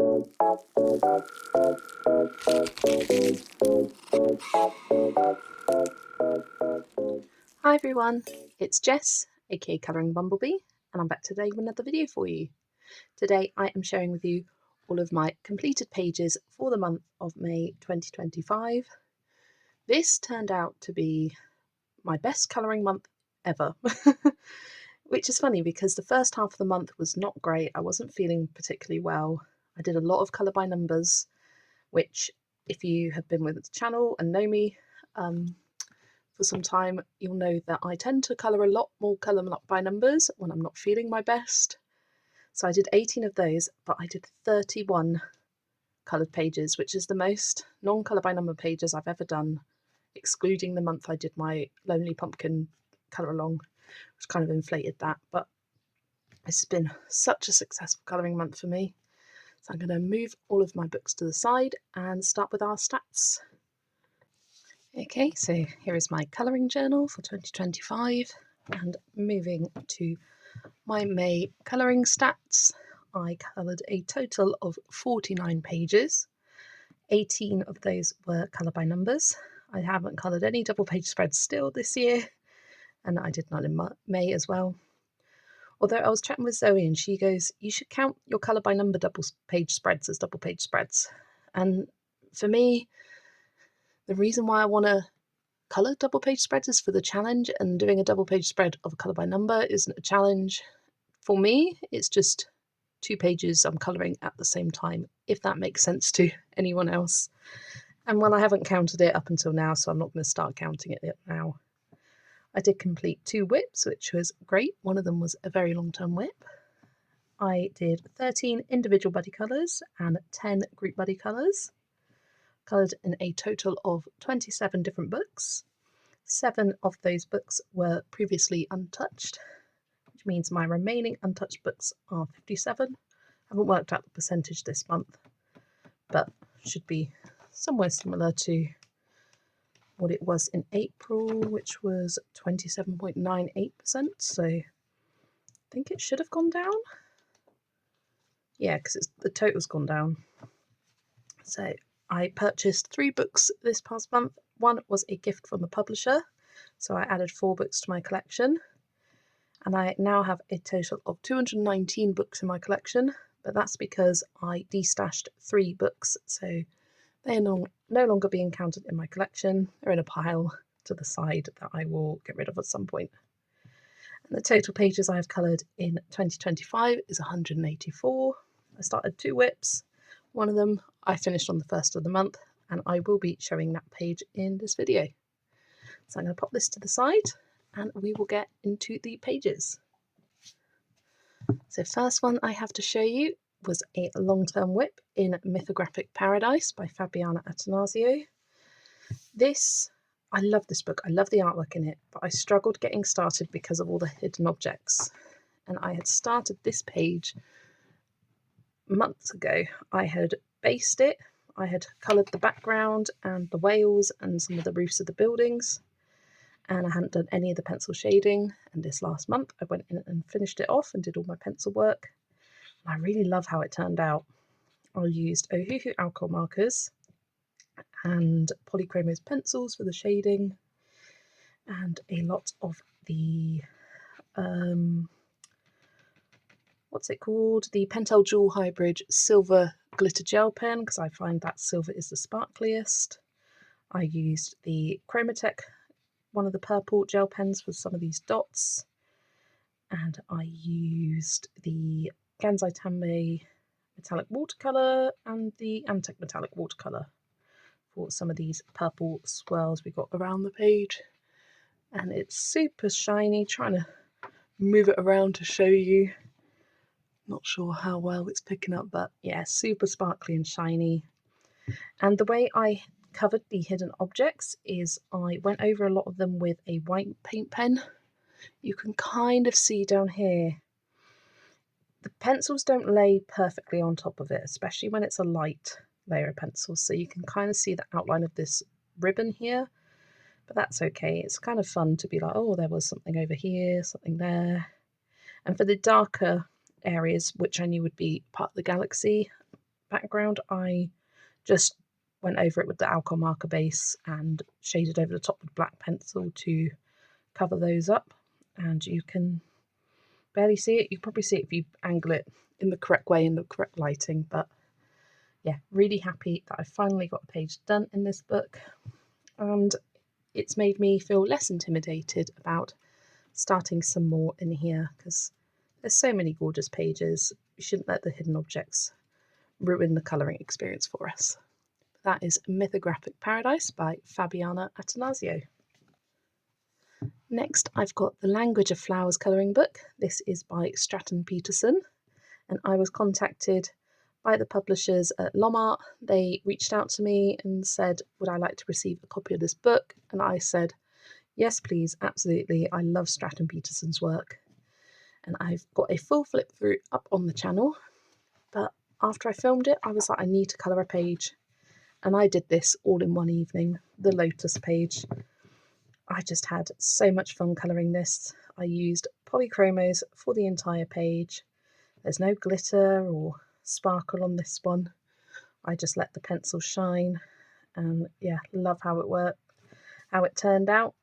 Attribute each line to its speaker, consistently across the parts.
Speaker 1: Hi everyone, it's Jess, aka Colouring Bumblebee, and I'm back today with another video for you. Today I am sharing with you all of my completed pages for the month of May 2025. This turned out to be my best colouring month ever, which is funny because the first half of the month was not great. I wasn't feeling particularly well. I did a lot of colour by numbers, which if you have been with the channel and know me, for some time, you'll know that I tend to colour a lot more colour by numbers when I'm not feeling my best. So I did 18 of those, but I did 31 coloured pages, which is the most non-colour by number pages I've ever done, excluding the month I did my Lonely Pumpkin colour along, which kind of inflated that. But this has been such a successful colouring month for me. So I'm going to move all of my books to the side and start with our stats. Okay, so here is my colouring journal for 2025, and moving to my May colouring stats, I coloured a total of 49 pages. 18 of those were colour by numbers. I haven't coloured any double page spreads still this year, and I did none in May as well. Although I was chatting with Zoe and she goes, you should count your colour by number double page spreads as double page spreads. And for me, the reason why I want to colour double page spreads is for the challenge, and doing a double page spread of colour by number isn't a challenge. For me, it's just 2 pages I'm colouring at the same time, if that makes sense to anyone else. And well, I haven't counted it up until now, so I'm not going to start counting it now. I did complete 2 whips, which was great. One of them was a very long-term whip. I did 13 individual buddy colours and 10 group buddy colours. Coloured in a total of 27 different books. 7 of those books were previously untouched, which means my remaining untouched books are 57. I haven't worked out the percentage this month, but should be somewhere similar to what it was in April, which was 27.98%. So I think it should have gone down. Yeah, because the total's gone down. So I purchased 3 books this past month. One was a gift from the publisher, so I added 4 books to my collection, and I now have a total of 219 books in my collection, but that's because I destashed 3 books, so they are no longer being counted in my collection. They're in a pile to the side that I will get rid of at some point. And the total pages I have coloured in 2025 is 184. I started 2 whips. One of them I finished on the 1st of the month, and I will be showing that page in this video. So I'm going to pop this to the side and we will get into the pages. So first one I have to show you was a long-term whip in Mythographic Paradise by Fabiana Attanasio. I love this book, I love the artwork in it, but I struggled getting started because of all the hidden objects. And I had started this page months ago. I had based it, I had coloured the background and the whales and some of the roofs of the buildings, and I hadn't done any of the pencil shading. And this last month I went in and finished it off and did all my pencil work. I really love how it turned out. I used Ohuhu alcohol markers and Polychromos pencils for the shading, and a lot of the what's it called? The Pentel Dual Hybrid Silver Glitter Gel Pen, because I find that silver is the sparkliest. I used the Chromatech, one of the purple gel pens, for some of these dots. And I used the Gansai Tanmei Metallic Watercolour and the Amtech Metallic Watercolour for some of these purple swirls we got around the page. And it's super shiny, trying to move it around to show you. Not sure how well it's picking up, but yeah, super sparkly and shiny. And the way I covered the hidden objects is I went over a lot of them with a white paint pen. You can kind of see down here, the pencils don't lay perfectly on top of it, especially when it's a light layer of pencils. So you can kind of see the outline of this ribbon here, but that's okay. It's kind of fun to be like, oh, there was something over here, something there. And for the darker areas, which I knew would be part of the galaxy, background, I just went over it with the alcohol marker base and shaded over the top with black pencil to cover those up, and you can barely see it. You can probably see it if you angle it in the correct way in the correct lighting, but yeah, really happy that I finally got a page done in this book, and it's made me feel less intimidated about starting some more in here because there's so many gorgeous pages. We shouldn't let the hidden objects ruin the colouring experience for us. That is Mythographic Paradise by Fabiana Attanasio. Next, I've got The Language of Flowers colouring book. This is by Stratton Peterson, and I was contacted by the publishers at Lomart. They reached out to me and said, would I like to receive a copy of this book? And I said, yes, please, absolutely. I love Stratton Peterson's work. And I've got a full flip through up on the channel. But after I filmed it, I was like, I need to colour a page. And I did this all in one evening, the Lotus page. I just had so much fun colouring this. I used polychromos for the entire page. There's no glitter or sparkle on this one. I just let the pencil shine, and yeah, love how it worked, how it turned out.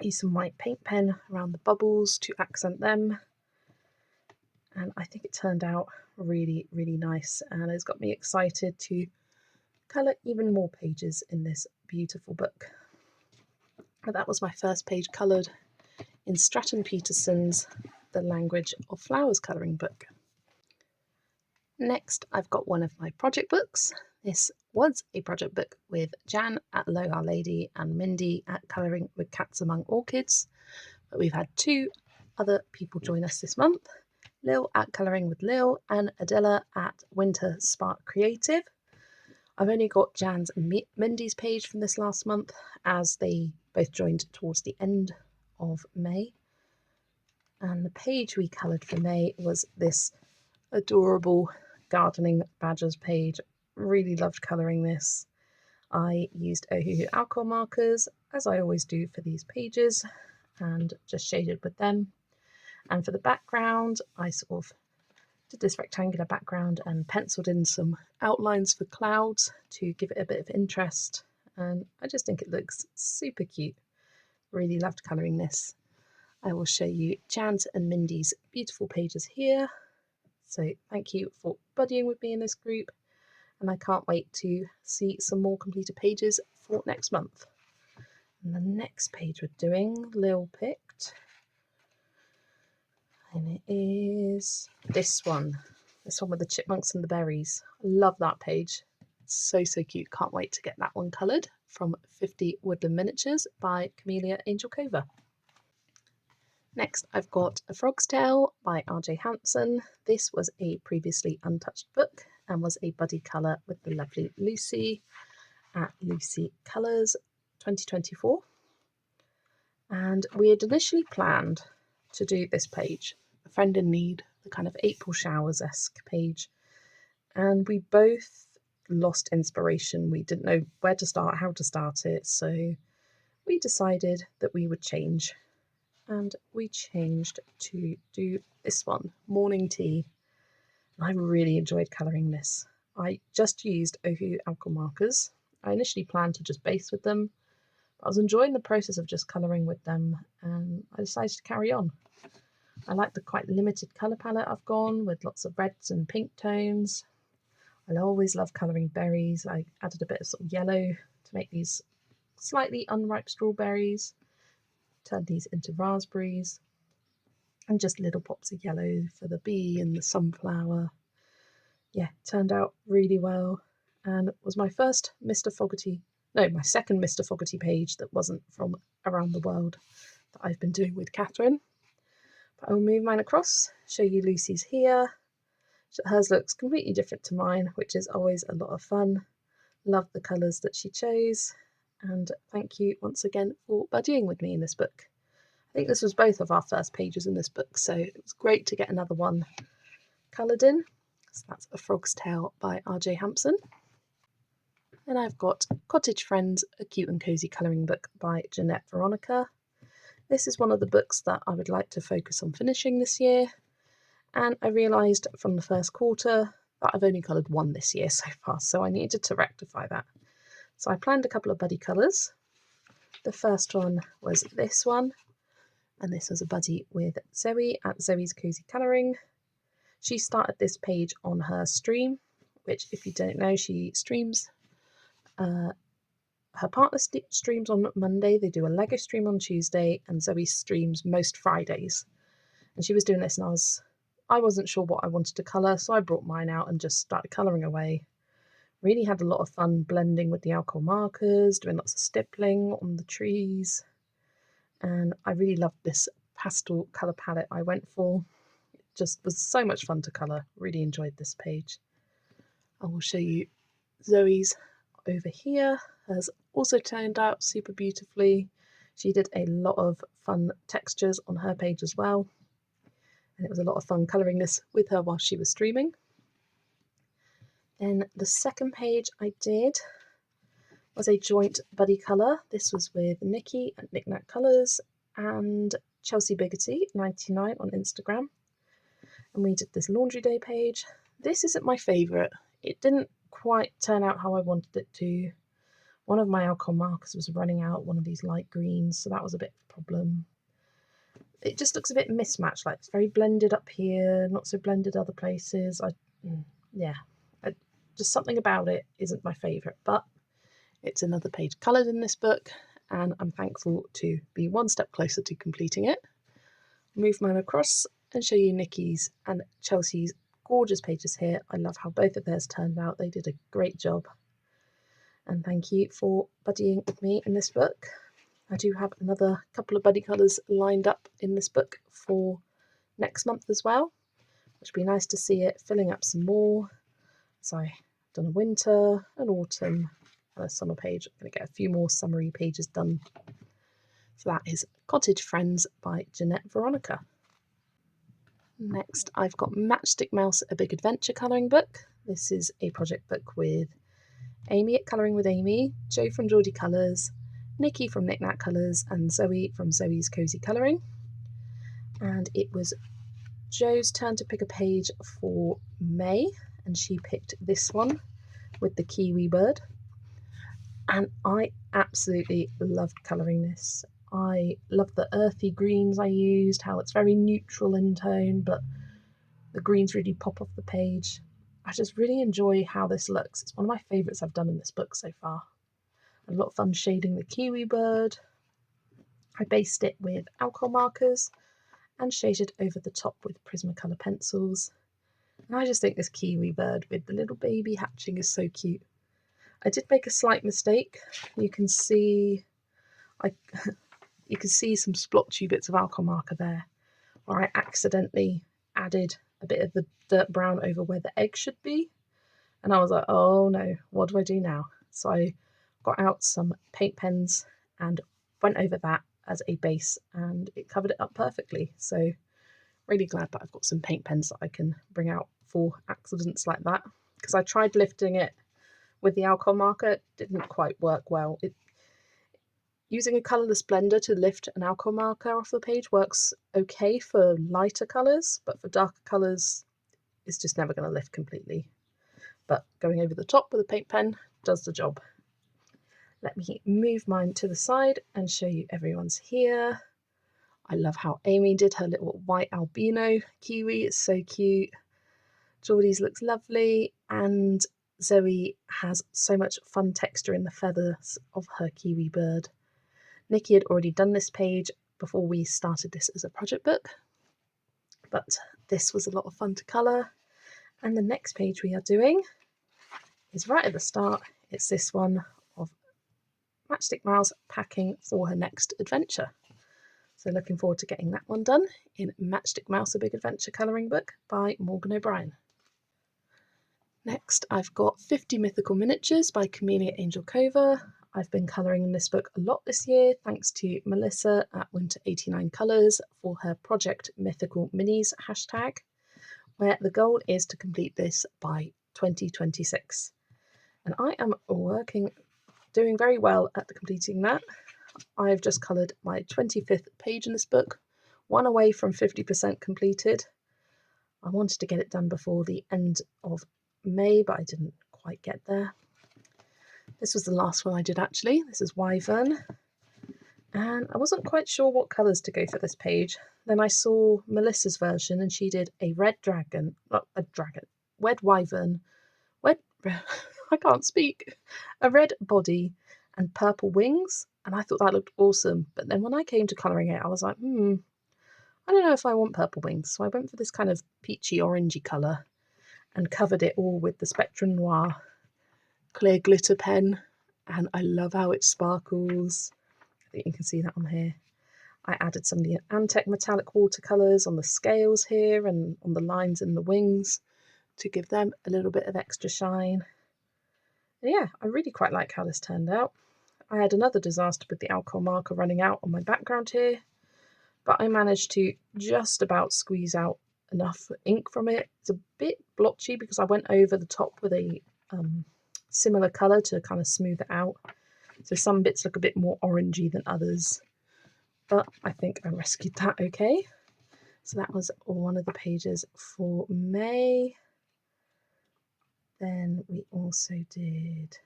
Speaker 1: Use some white paint pen around the bubbles to accent them, and I think it turned out really, really nice, and it's got me excited to colour even more pages in this beautiful book. But that was my first page coloured in Stratton Peterson's The Language of Flowers colouring book. Next, I've got one of my project books. This was a project book with Jan at Low Our Lady and Mindy at Colouring with Cats Among Orchids, but we've had two other people join us this month, Lil at Colouring with Lil and Adela at Winter Spark Creative. I've only got Jan's and Mindy's page from this last month, as they both joined towards the end of May. And the page we coloured for May was this adorable gardening badgers page. Really loved colouring this. I used Ohuhu alcohol markers, as I always do for these pages, and just shaded with them. And for the background, I sort of did this rectangular background and penciled in some outlines for clouds to give it a bit of interest, and I just think it looks super cute. Really loved colouring this. I will show you Jan's and Mindy's beautiful pages here. So thank you for buddying with me in this group, and I can't wait to see some more completed pages for next month. And the next page we're doing, Lil picked, and it is this one with the chipmunks and the berries. I love that page. It's so cute. Can't wait to get that one coloured, from 50 Woodland Miniatures by Camellia Angelkova. Next, I've got A Frog's Tale by R.J. Hampson. This was a previously untouched book and was a buddy colour with the lovely Lucy at Lucy Colours 2024. And we had initially planned to do this page, A Friend in Need, the kind of April Showers-esque page. And we both lost inspiration. We didn't know where to start, how to start it. So we decided that we would change. And we changed to do this one, Morning Tea. I really enjoyed colouring this. I just used Ohuhu alcohol markers. I initially planned to just base with them, but I was enjoying the process of just colouring with them, and I decided to carry on. I like the quite limited colour palette I've gone with lots of reds and pink tones. I always love colouring berries. I added a bit of sort of yellow to make these slightly unripe strawberries. Turned these into raspberries, and just little pops of yellow for the bee and the sunflower. Yeah, turned out really well, and it was my first my second Mr. Fogarty page that wasn't from around the world that I've been doing with Catherine. But I will move mine across, show you Lucy's here. Hers looks completely different to mine, which is always a lot of fun. Love the colours that she chose. And thank you once again for buddying with me in this book. I think this was both of our first pages in this book, so it was great to get another one coloured in. So that's A Frog's Tale by R.J. Hampson. Then I've got Cottage Friends, a cute and cosy colouring book by Jeanette Veronica. This is one of the books that I would like to focus on finishing this year, and I realised from the first quarter but I've only coloured one this year so far, so I needed to rectify that. So I planned a couple of buddy colours. The first one was this one, and this was a buddy with Zoe at Zoe's Cozy Colouring. She started this page on her stream, which, if you don't know, she streams. Her partner streams on Monday, they do a Lego stream on Tuesday, and Zoe streams most Fridays. And she was doing this, and I wasn't sure what I wanted to colour, so I brought mine out and just started colouring away. Really had a lot of fun blending with the alcohol markers, doing lots of stippling on the trees. And I really loved this pastel colour palette I went for. It just was so much fun to colour. Really enjoyed this page. I will show you Zoe's over here. Has also turned out super beautifully. She did a lot of fun textures on her page as well. And it was a lot of fun colouring this with her while she was streaming. Then the second page I did was a joint buddy colour. This was with Nikki at Knick Knack Colours and Chelsea Biggity 99 on Instagram. And we did this laundry day page. This isn't my favourite. It didn't quite turn out how I wanted it to. One of my alcohol markers was running out, one of these light greens, so that was a bit of a problem. It just looks a bit mismatched, like it's very blended up here, not so blended other places. Just something about it isn't my favourite, but it's another page coloured in this book, and I'm thankful to be one step closer to completing it. Move mine across and show you Nikki's and Chelsea's gorgeous pages here. I love how both of theirs turned out. They did a great job. And thank you for buddying with me in this book. I do have another couple of buddy colours lined up in this book for next month as well, which would be nice to see it filling up some more. So I've done a winter, an autumn, and a summer page. I'm going to get a few more summery pages done. So that is Cottage Friends by Jeanette Veronica. Next, I've got Matchstick Mouse, a Big Adventure colouring book. This is a project book with Amy at Colouring with Amy, Jo from Geordie Colours, Nikki from Knick Knack Colours, and Zoe from Zoe's Cozy Colouring. And it was Jo's turn to pick a page for May, and she picked this one with the kiwi bird. And I absolutely loved colouring this. I love the earthy greens I used, how it's very neutral in tone, but the greens really pop off the page. I just really enjoy how this looks. It's one of my favourites I've done in this book so far. A lot of fun shading the kiwi bird. I based it with alcohol markers and shaded over the top with Prismacolor pencils. And I just think this kiwi bird with the little baby hatching is so cute. I did make a slight mistake. You can see some splotchy bits of alcohol marker there, where I accidentally added a bit of the dirt brown over where the egg should be. And I was like, oh no, what do I do now? So I got out some paint pens and went over that as a base, and it covered it up perfectly. So really glad that I've got some paint pens that I can bring out for accidents like that, because I tried lifting it with the alcohol marker. It didn't quite work well. Using a colourless blender to lift an alcohol marker off the page works okay for lighter colours, but for darker colours it's just never going to lift completely. But going over the top with a paint pen does the job. Let me move mine to the side and show you everyone's here. I love how Amy did her little white albino kiwi. It's so cute. Geordie's looks lovely, and Zoe has so much fun texture in the feathers of her kiwi bird. Nikki had already done this page before we started this as a project book, but this was a lot of fun to colour. And the next page we are doing is right at the start. It's this one of Matchstick Mouse packing for her next adventure. So looking forward to getting that one done in Matchstick Mouse, a Big Adventure colouring book by Morgan O'Brien. Next, I've got 50 Mythical Miniatures by Camellia Angel Cova. I've been colouring in this book a lot this year, thanks to Melissa at Winter 89 Colours for her Project Mythical Minis hashtag, where the goal is to complete this by 2026. And I am doing very well at completing that. I've just coloured my 25th page in this book, one away from 50% completed. I wanted to get it done before the end of May, but I didn't quite get there. This was the last one I did actually. This is Wyvern. And I wasn't quite sure what colours to go for this page. Then I saw Melissa's version and she did a red dragon, not a dragon, red wyvern, I can't speak, a red body and purple wings. And I thought that looked awesome. But then when I came to colouring it, I was like, I don't know if I want purple wings. So I went for this kind of peachy orangey colour and covered it all with the Spectrum Noir clear glitter pen. And I love how it sparkles. I think you can see that on here. I added some of the Antec metallic watercolours on the scales here and on the lines in the wings to give them a little bit of extra shine. And yeah, I really quite like how this turned out. I had another disaster with the alcohol marker running out on my background here, but I managed to just about squeeze out enough ink from it. It's a bit blotchy because I went over the top with a similar colour to kind of smooth it out. So some bits look a bit more orangey than others, but I think I rescued that okay. So that was one of the pages for May. Then we also did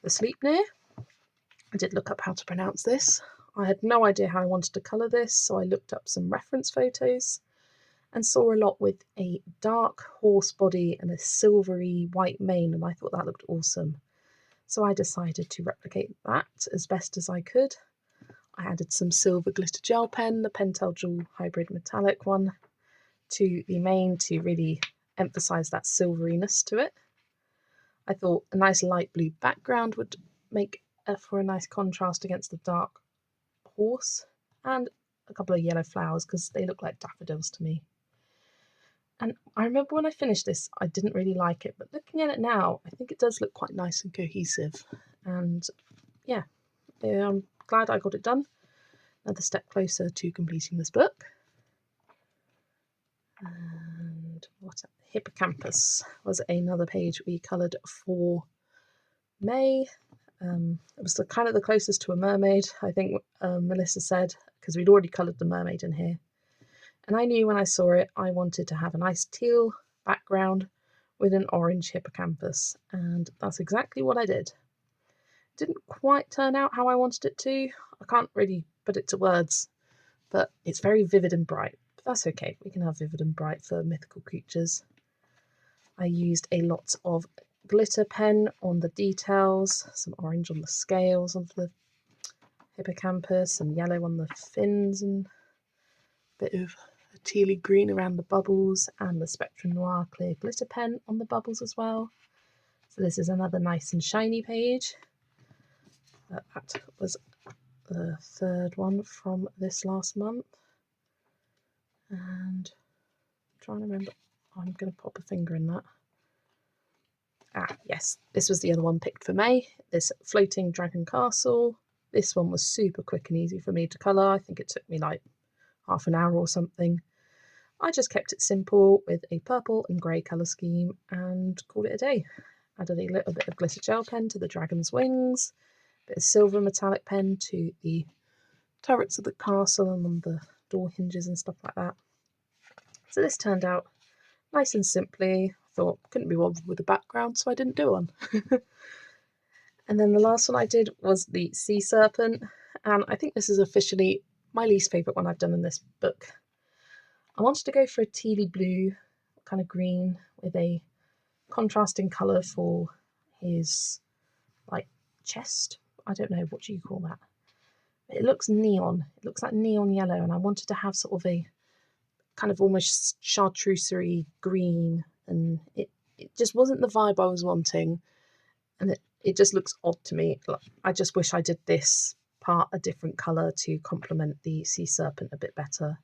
Speaker 1: the Sleipnir. I did look up how to pronounce this. I had no idea how I wanted to colour this, so I looked up some reference photos and saw a lot with a dark horse body and a silvery white mane, and I thought that looked awesome. So I decided to replicate that as best as I could. I added some silver glitter gel pen, the Pentel Jewel Hybrid Metallic one, to the mane to really emphasise that silveriness to it. I thought a nice light blue background would make for a nice contrast against the dark horse, and a couple of yellow flowers because they look like daffodils to me. And I remember when I finished this, I didn't really like it, but looking at it now, I think it does look quite nice and cohesive. And yeah, I'm glad I got it done. Another step closer to completing this book. And what Hippocampus was another page we coloured for May. It was kind of the closest to a mermaid, I think Melissa said, because we'd already coloured the mermaid in here. And I knew when I saw it, I wanted to have a nice teal background with an orange hippocampus, and that's exactly what I did. It didn't quite turn out how I wanted it to. I can't really put it to words, but it's very vivid and bright. But that's okay, we can have vivid and bright for mythical creatures. I used a lot of glitter pen on the details, some orange on the scales of the hippocampus, some yellow on the fins, and a bit of a tealy green around the bubbles, and the Spectrum Noir clear glitter pen on the bubbles as well. So this is another nice and shiny page. That was the third one from this last month. And I'm trying to remember, I'm going to pop a finger in that. Yes, this was the other one picked for May, this Floating Dragon Castle. This one was super quick and easy for me to colour. I think it took me like half an hour or something. I just kept it simple with a purple and grey colour scheme and called it a day. Added a little bit of glitter gel pen to the dragon's wings, a bit of silver metallic pen to the turrets of the castle and on the door hinges and stuff like that. So this turned out nice and simply. Thought couldn't be bothered with the background, so I didn't do one. And then the last one I did was the Sea Serpent, and I think this is officially my least favourite one I've done in this book. I wanted to go for a tealy blue, kind of green, with a contrasting colour for his like chest. I don't know, what do you call that? It looks neon. It looks like neon yellow, and I wanted to have sort of a kind of almost chartreusery green, and it just wasn't the vibe I was wanting, and it just looks odd to me. I just wish I did this part a different colour to complement the Sea Serpent a bit better.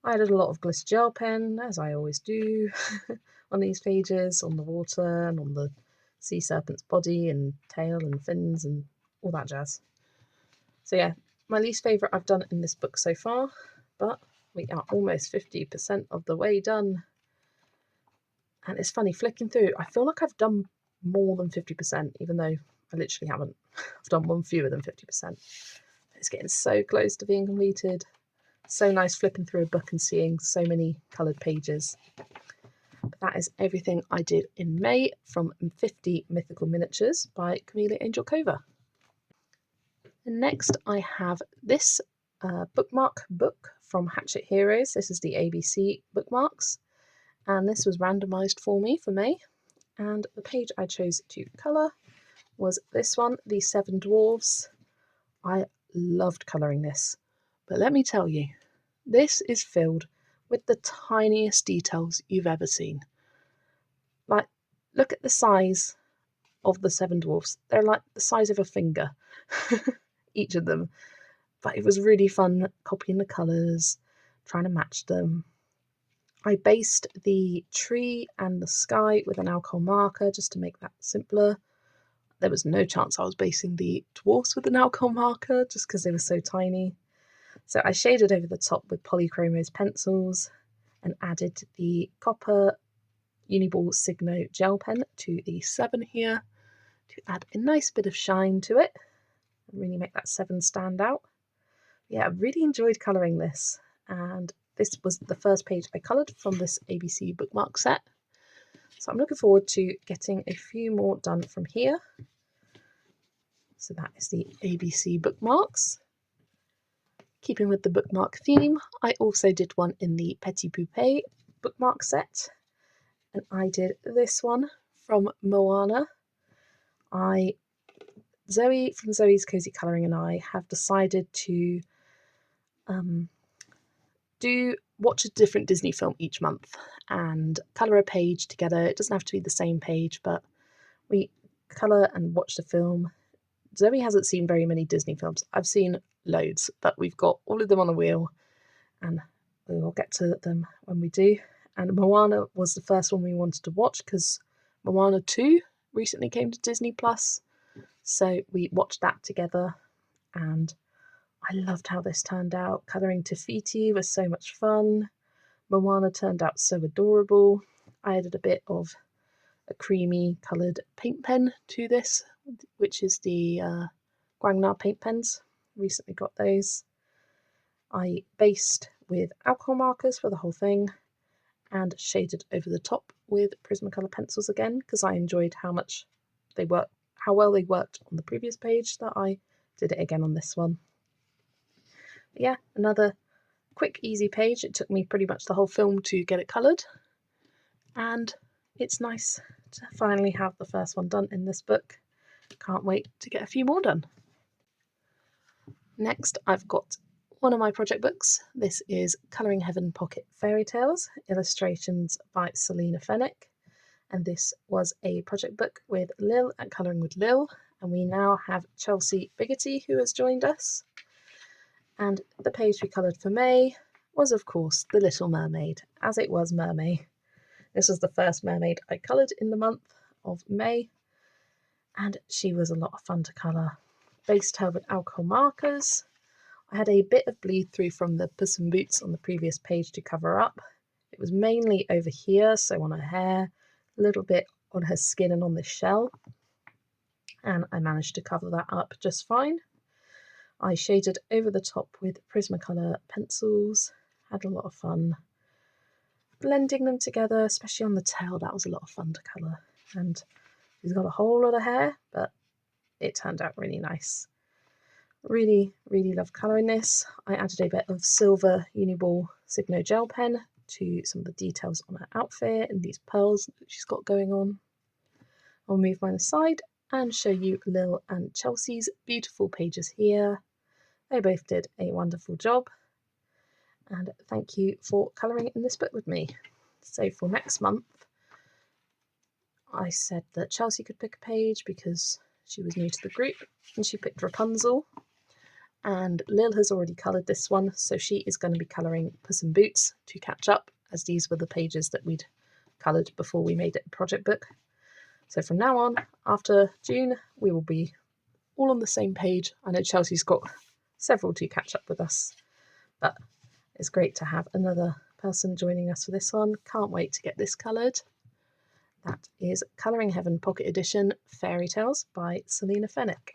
Speaker 1: I added a lot of glitter gel pen, as I always do, on these pages, on the water and on the Sea Serpent's body and tail and fins and all that jazz. So yeah, my least favourite I've done in this book so far, but we are almost 50% of the way done. And it's funny, flicking through, I feel like I've done more than 50%, even though I literally haven't. I've done one fewer than 50%. It's getting so close to being completed. So nice flipping through a book and seeing so many coloured pages. But that is everything I did in May from 50 Mythical Miniatures by Camila Angelkova. And next I have this bookmark book from Hatchet Heroes. This is the ABC bookmarks, and this was randomised for me for May. And the page I chose to colour was this one, The Seven Dwarves. I loved colouring this, but let me tell you, this is filled with the tiniest details you've ever seen. Like, look at the size of the Seven Dwarfs. They're like the size of a finger, each of them. But it was really fun copying the colours, trying to match them. I based the tree and the sky with an alcohol marker just to make that simpler. There was no chance I was basing the dwarfs with an alcohol marker just because they were so tiny. So I shaded over the top with Polychromos pencils and added the copper Uniball Signo gel pen to the 7 here to add a nice bit of shine to it and really make that 7 stand out. Yeah, I really enjoyed colouring this, and this was the first page I coloured from this ABC bookmark set. So I'm looking forward to getting a few more done from here. So that is the ABC bookmarks. Keeping with the bookmark theme, I also did one in the Petit Poupée bookmark set, and I did this one from Moana. Zoe from Zoe's Cozy Colouring and I have decided to watch a different Disney film each month and colour a page together. It doesn't have to be the same page, but we colour and watch the film. Zoe hasn't seen very many Disney films. I've seen loads, but we've got all of them on a wheel, and we'll get to them when we do. And Moana was the first one we wanted to watch because Moana 2 recently came to Disney Plus, so we watched that together, and I loved how this turned out. Colouring Te Fiti was so much fun. Moana turned out so adorable. I added a bit of a creamy coloured paint pen to this, which is the Guangna paint pens. Recently got those. I based with alcohol markers for the whole thing and shaded over the top with Prismacolor pencils again because I enjoyed how well they worked on the previous page that I did it again on this one. But yeah, another quick, easy page. It took me pretty much the whole film to get it coloured, and it's nice to finally have the first one done in this book. Can't wait to get a few more done. Next, I've got one of my project books. This is Colouring Heaven Pocket Fairy Tales, illustrations by Selina Fenwick. And this was a project book with Lil at Colouring with Lil, and we now have Chelsea Biggity who has joined us. And the page we coloured for May was, of course, The Little Mermaid, as it was Mermaid. This was the first mermaid I coloured in the month of May, and she was a lot of fun to colour. Based her with alcohol markers. I had a bit of bleed through from the Puss in Boots on the previous page to cover up. It was mainly over here, so on her hair, a little bit on her skin and on the shell, and I managed to cover that up just fine. I shaded over the top with Prismacolor pencils, had a lot of fun blending them together, especially on the tail. That was a lot of fun to colour, and she's got a whole lot of hair, but it turned out really nice. Really, really love colouring this. I added a bit of silver Uniball Signo gel pen to some of the details on her outfit and these pearls that she's got going on. I'll move mine aside and show you Lil and Chelsea's beautiful pages here. They both did a wonderful job, and thank you for colouring in this book with me. So for next month, I said that Chelsea could pick a page because she was new to the group, and she picked Rapunzel. And Lil has already coloured this one, so she is going to be colouring Puss in Boots to catch up, as these were the pages that we'd coloured before we made it a project book. So from now on, after June, we will be all on the same page. I know Chelsea's got several to catch up with us, but it's great to have another person joining us for this one. Can't wait to get this coloured. That is Colouring Heaven Pocket Edition Fairy Tales by Selina Fenwick.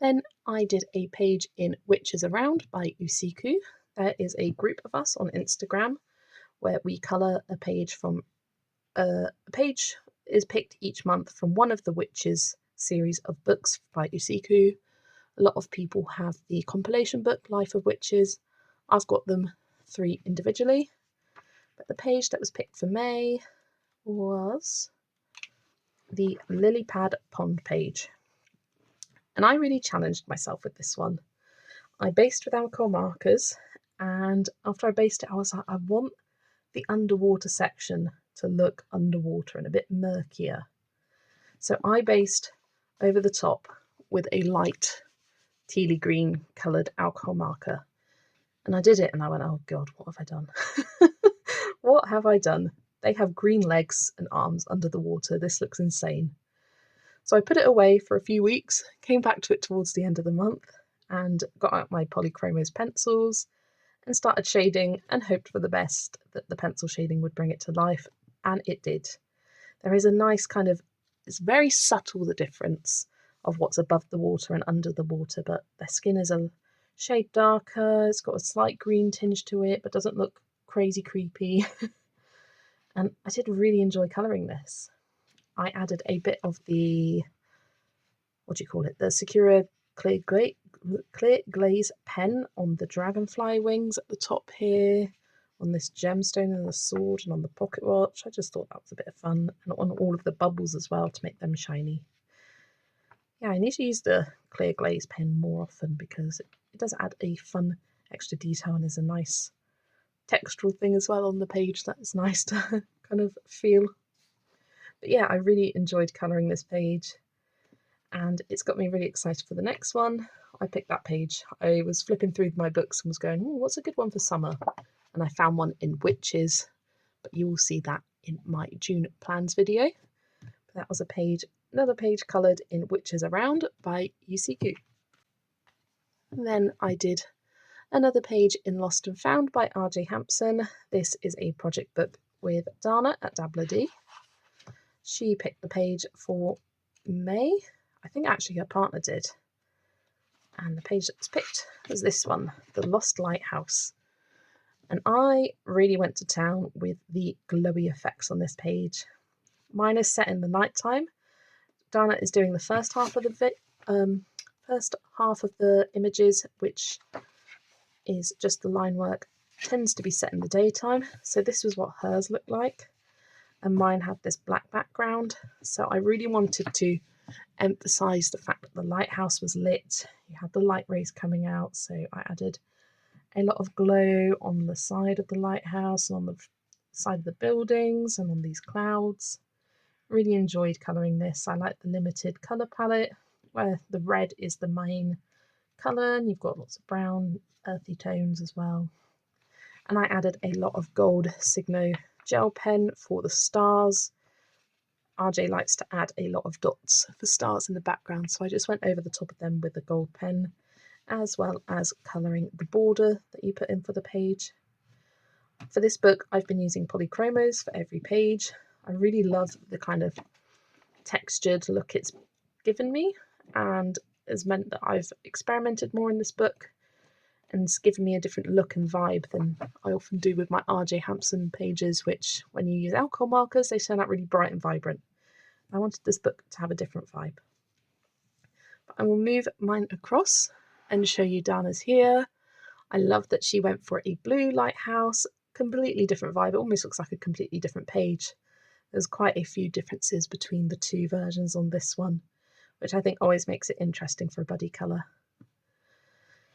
Speaker 1: Then I did a page in Witches Around by Usiku. There is a group of us on Instagram where we colour a page from a page is picked each month from one of the Witches series of books by Usiku. A lot of people have the compilation book Life of Witches. I've got them 3 individually, but the page that was picked for May was the Lily Pad Pond page. And I really challenged myself with this one. I based with alcohol markers, and after I based it, I was like, I want the underwater section to look underwater and a bit murkier. So I based over the top with a light tealy green coloured alcohol marker. And I did it and I went, oh God, what have I done? What have I done? They have green legs and arms under the water. This looks insane. So I put it away for a few weeks, came back to it towards the end of the month and got out my Polychromos pencils and started shading and hoped for the best that the pencil shading would bring it to life, and it did. There is a nice kind of, it's very subtle, the difference of what's above the water and under the water, but their skin is a shade darker, it's got a slight green tinge to it, but doesn't look crazy creepy. And I did really enjoy colouring this. I added a bit of the, what do you call it, the Sakura clear glaze pen on the dragonfly wings at the top here, on this gemstone and the sword, and on the pocket watch. I just thought that was a bit of fun, and on all of the bubbles as well to make them shiny. Yeah, I need to use the clear glaze pen more often because it does add a fun extra detail, and there's a nice textural thing as well on the page that is nice to kind of feel. But yeah, I really enjoyed colouring this page, and it's got me really excited for the next one. I picked that page. I was flipping through my books and was going, oh, what's a good one for summer? And I found one in Witches, but you will see that in my June plans video. But that was a page, another page coloured in Witches Around by Usiku. And then I did another page in Lost and Found by R.J. Hampson. This is a project book with Dana at Dabbler D. She picked the page for May. I think actually her partner did. And the page that was picked was this one, The Lost Lighthouse. And I really went to town with the glowy effects on this page. Mine is set in the night time. Dana is doing the first half of the images, which is just the line work. Tends to be set in the daytime. So this was what hers looked like. And mine had this black background. So I really wanted to emphasize the fact that the lighthouse was lit. You had the light rays coming out, so I added a lot of glow on the side of the lighthouse and on the side of the buildings and on these clouds. Really enjoyed colouring this. I like the limited colour palette where the red is the main colour and you've got lots of brown earthy tones as well. And I added a lot of gold Signo gel pen for the stars. RJ likes to add a lot of dots for stars in the background, so I just went over the top of them with the gold pen, as well as colouring the border that you put in for the page. For this book, I've been using Polychromos for every page. I really love the kind of textured look it's given me, and has meant that I've experimented more in this book, and it's given me a different look and vibe than I often do with my R.J. Hampson pages, which when you use alcohol markers, they turn out really bright and vibrant. I wanted this book to have a different vibe. But I will move mine across and show you Dana's here. I love that she went for a blue lighthouse, completely different vibe. It almost looks like a completely different page. There's quite a few differences between the two versions on this one, which I think always makes it interesting for a buddy colour.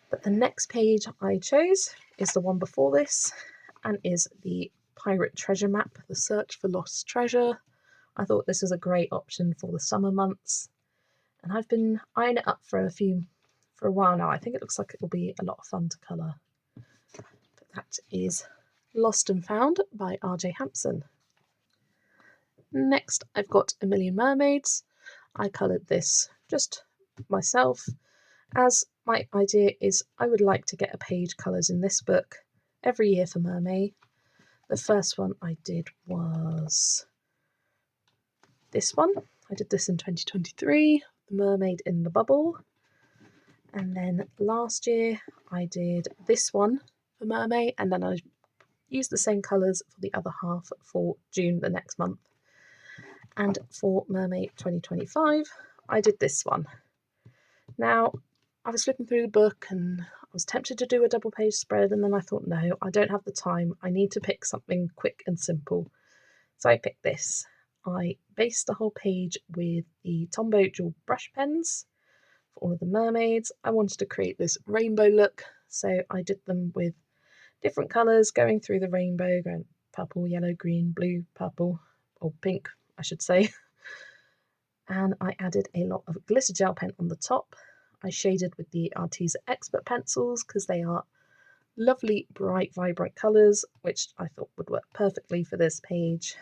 Speaker 1: But the next page I chose is the one before this, and is the Pirate Treasure Map, The Search for Lost Treasure. I thought this was a great option for the summer months, and I've been eyeing it up for a while now. I think it looks like it will be a lot of fun to colour. But that is Lost and Found by R.J. Hampson. Next, I've got A Million Mermaids. I coloured this just myself, as my idea is I would like to get a page colours in this book every year for Mermaid. The first one I did was this one. I did this in 2023, The Mermaid in the Bubble. And then last year I did this one for Mermaid, and then I use the same colours for the other half for June the next month. And for Mermay 2025, I did this one. Now, I was flipping through the book and I was tempted to do a double page spread, and then I thought, no, I don't have the time. I need to pick something quick and simple. So I picked this. I based the whole page with the Tombow dual brush pens for all of the mermaids. I wanted to create this rainbow look, so I did them with different colours going through the rainbow, going purple, yellow, green, blue, purple, or pink, I should say. And I added a lot of glitter gel pen on the top. I shaded with the Arteza Expert pencils because they are lovely, bright, vibrant colours, which I thought would work perfectly for this page.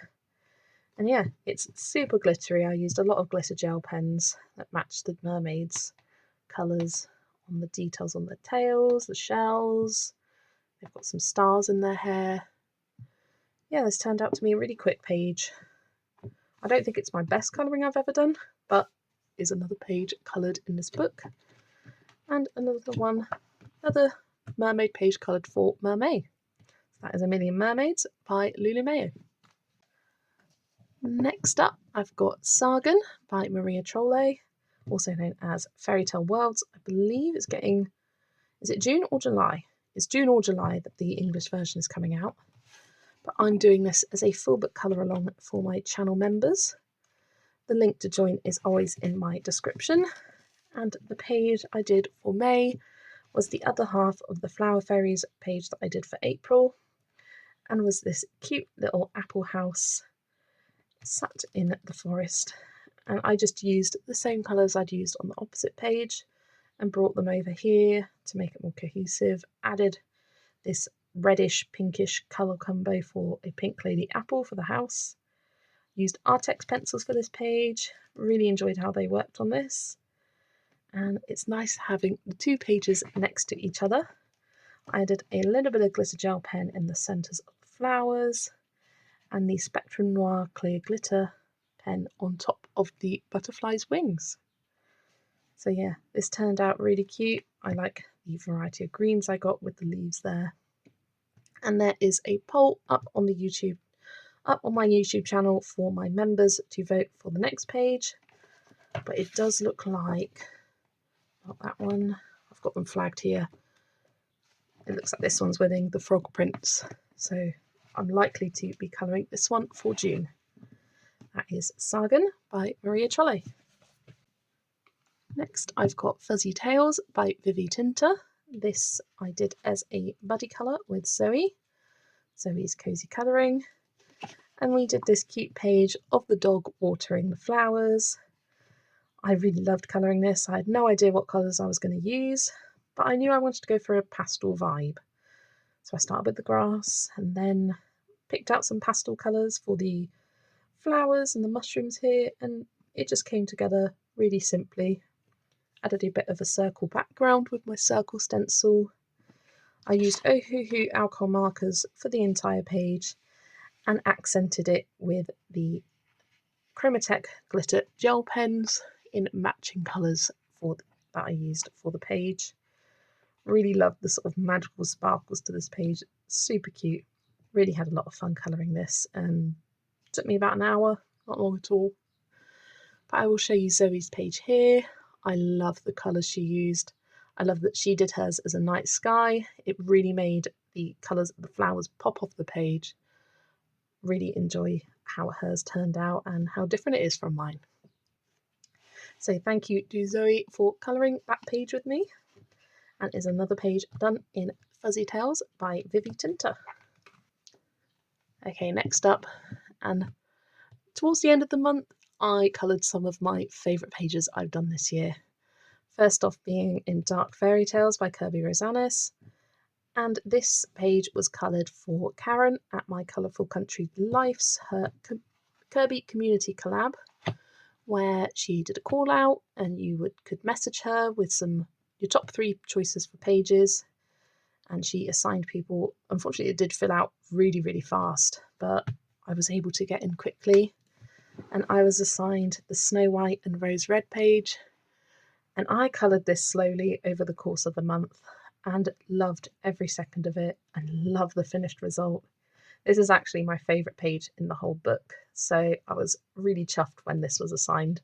Speaker 1: And yeah, it's super glittery. I used a lot of glitter gel pens that matched the mermaids' colours on the details on their tails, the shells. They've got some stars in their hair. Yeah, this turned out to be a really quick page. I don't think it's my best colouring I've ever done, but is another page coloured in this book. And another mermaid page coloured for Mermay. That is A Million Mermaids by Lulu Mayo. Next up, I've got Sargon by Maria Trolle, also known as Fairy Tale Worlds. I believe it's getting, is it June or July? It's June or July that the English version is coming out. But I'm doing this as a full book colour along for my channel members. The link to join is always in my description. And the page I did for May was the other half of the Flower Fairies page that I did for April, and was this cute little apple house sat in the forest. And I just used the same colours I'd used on the opposite page and brought them over here to make it more cohesive. Added this reddish pinkish colour combo for a pink lady apple for the house. Used Artex pencils for this page. Really enjoyed how they worked on this. And it's nice having the two pages next to each other. I added a little bit of glitter gel pen in the centres of the flowers and the Spectrum Noir clear glitter pen on top of the butterfly's wings. So yeah, this turned out really cute. I like the variety of greens I got with the leaves there. And there is a poll up on my YouTube channel for my members to vote for the next page. But it does look like, not that one, I've got them flagged here. It looks like this one's winning, the Frog Prince. So I'm likely to be colouring this one for June. That is Sargon by Maria Trolle. Next I've got Fuzzy Tails by Vivi Tinta. This I did as a buddy colour with Zoe. Zoe's Cozy Colouring. And we did this cute page of the dog watering the flowers. I really loved colouring this. I had no idea what colours I was going to use, but I knew I wanted to go for a pastel vibe. So I started with the grass and then picked out some pastel colours for the flowers and the mushrooms here, and it just came together really simply. Added a bit of a circle background with my circle stencil. I used Ohuhu alcohol markers for the entire page and accented it with the Chromatech glitter gel pens in matching colours that I used for the page. Really loved the sort of magical sparkles to this page. Super cute. Really had a lot of fun colouring this, and took me about an hour, not long at all. But I will show you Zoe's page here. I love the colours she used. I love that she did hers as a night sky. It really made the colours of the flowers pop off the page. Really enjoy how hers turned out and how different it is from mine. So thank you to Zoe for colouring that page with me. And is another page done in Fuzzy Tails by Vivi Tinta. Okay, next up, and towards the end of the month, I coloured some of my favourite pages I've done this year. First off being in Dark Fairy Tales by Kirby Rosanis. And this page was coloured for Karen at My Colourful Country Life's, her Kirby community collab, where she did a call out and you could message her with your top 3 choices for pages, and she assigned people. Unfortunately, it did fill out really, really fast, but I was able to get in quickly, and I was assigned the Snow White and Rose Red page, and I coloured this slowly over the course of the month and loved every second of it and love the finished result. This is actually my favourite page in the whole book, so I was really chuffed when this was assigned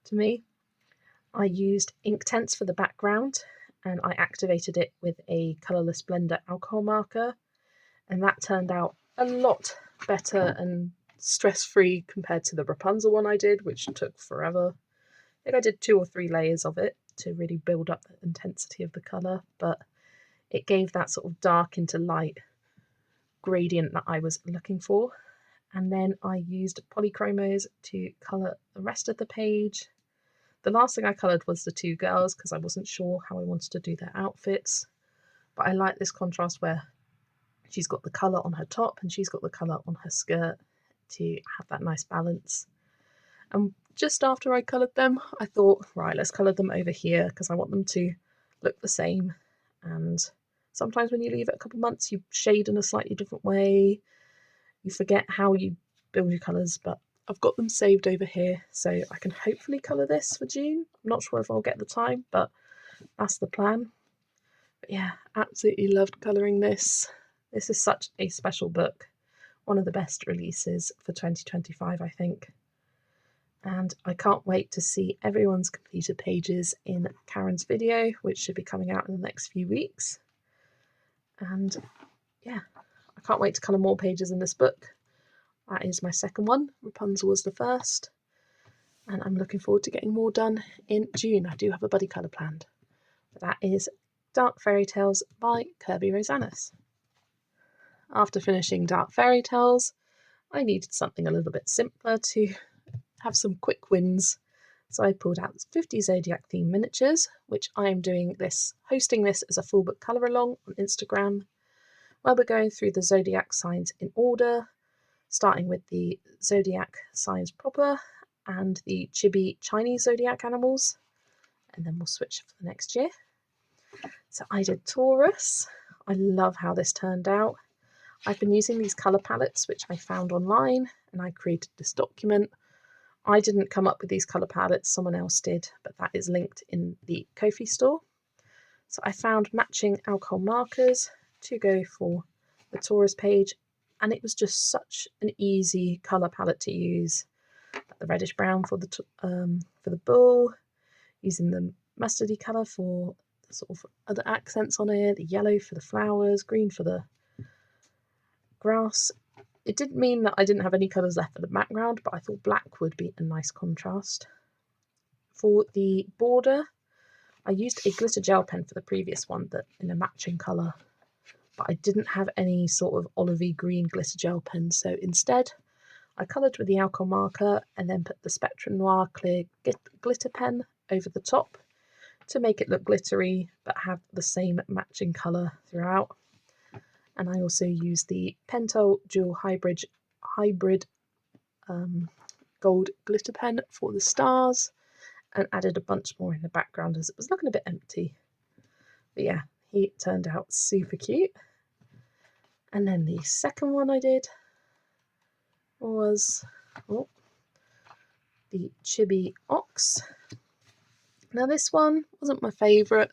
Speaker 1: to me. I used Inktense for the background, and I activated it with a colourless blender alcohol marker, and that turned out a lot better and stress-free compared to the Rapunzel one I did, which took forever. I think I did 2 or 3 layers of it to really build up the intensity of the colour, but it gave that sort of dark into light gradient that I was looking for. And then I used polychromos to colour the rest of the page. The last thing I coloured was the 2 girls because I wasn't sure how I wanted to do their outfits, but I like this contrast where she's got the colour on her top and she's got the colour on her skirt to have that nice balance. And just after I coloured them, I thought, right, let's colour them over here because I want them to look the same. And sometimes when you leave it a couple of months, you shade in a slightly different way. You forget how you build your colours, but I've got them saved over here, so I can hopefully colour this for June. I'm not sure if I'll get the time, but that's the plan. But yeah, absolutely loved colouring this. This is such a special book. One of the best releases for 2025, I think. And I can't wait to see everyone's completed pages in Karen's video, which should be coming out in the next few weeks. And yeah, I can't wait to colour more pages in this book. That is my second one. Rapunzel was the first. And I'm looking forward to getting more done in June. I do have a buddy colour planned. But that is Dark Fairy Tales by Kirby Rosanis. After finishing Dark Fairy Tales, I needed something a little bit simpler to have some quick wins. So I pulled out 50 Zodiac theme miniatures, which I am hosting this as a full book colour along on Instagram, where we're going through the Zodiac signs in order, starting with the Zodiac signs proper and the chibi Chinese Zodiac animals, and then we'll switch for the next year. So I did Taurus. I love how this turned out. I've been using these colour palettes, which I found online, and I created this document. I didn't come up with these colour palettes, someone else did, but that is linked in the Ko-fi store. So I found matching alcohol markers to go for the Taurus page, and it was just such an easy colour palette to use. The reddish brown for the bull, using the mustardy colour for the sort of other accents on it, the yellow for the flowers, green for the grass. It didn't mean that I didn't have any colours left for the background, but I thought black would be a nice contrast. For the border, I used a glitter gel pen for the previous one that in a matching colour, but I didn't have any sort of olivey green glitter gel pen, so instead I coloured with the alcohol marker and then put the Spectrum Noir clear glitter pen over the top to make it look glittery but have the same matching colour throughout. And I also used the Pentel Dual Hybrid gold glitter pen for the stars and added a bunch more in the background as it was looking a bit empty. But yeah, he turned out super cute. And then the second one I did was the Chibi Ox. Now this one wasn't my favourite.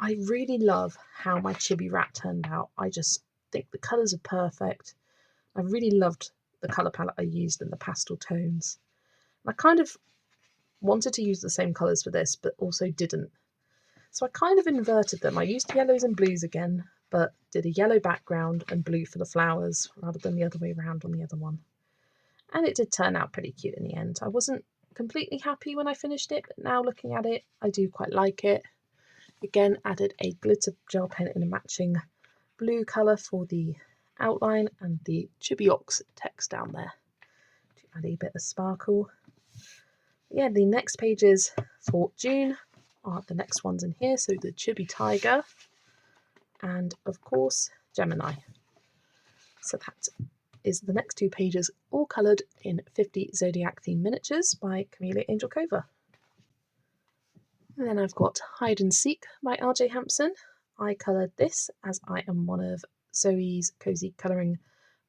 Speaker 1: I really love how my Chibi Rat turned out. I just think the colours are perfect. I really loved the colour palette I used and the pastel tones. I kind of wanted to use the same colours for this, but also didn't. So I kind of inverted them. I used yellows and blues again, but did a yellow background and blue for the flowers rather than the other way around on the other one. And it did turn out pretty cute in the end. I wasn't completely happy when I finished it, but now looking at it, I do quite like it. Again, added a glitter gel pen in a matching blue colour for the outline and the Chibi Ox text down there to add a bit of sparkle. Yeah, the next pages for June are the next ones in here, so the Chibi Tiger and of course Gemini. So that is the next 2 pages, all coloured in 50 Zodiac theme miniatures by Camellia Angel Cova. And then I've got Hide and Seek by RJ Hampson. I coloured this as I am one of Zoe's Cozy Colouring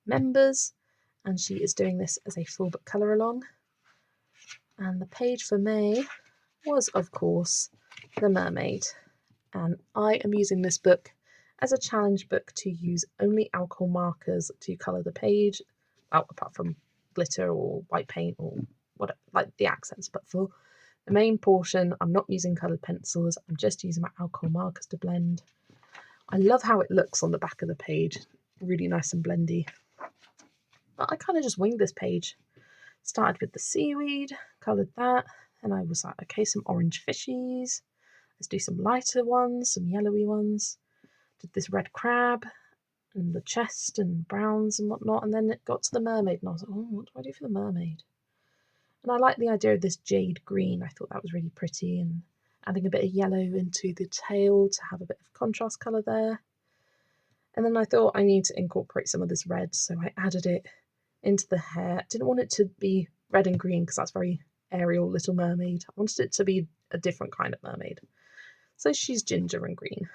Speaker 1: members, and she is doing this as a full book colour along. And the page for May was, of course, The Mermaid. And I am using this book as a challenge book to use only alcohol markers to colour the page, well, apart from glitter or white paint or what, like the accents. But for the main portion, I'm not using coloured pencils, I'm just using my alcohol markers to blend. I love how it looks on the back of the page, really nice and blendy. But I kind of just winged this page. Started with the seaweed, coloured that, and I was like, okay, some orange fishies. Let's do some lighter ones, some yellowy ones. Did this red crab and the chest and browns and whatnot, and then it got to the mermaid, and I was like, oh, what do I do for the mermaid? And I like the idea of this jade green. I thought that was really pretty, and adding a bit of yellow into the tail to have a bit of contrast colour there. And then I thought I need to incorporate some of this red, so I added it into the hair. I didn't want it to be red and green because that's very Ariel Little Mermaid. I wanted it to be a different kind of mermaid. So she's ginger and green.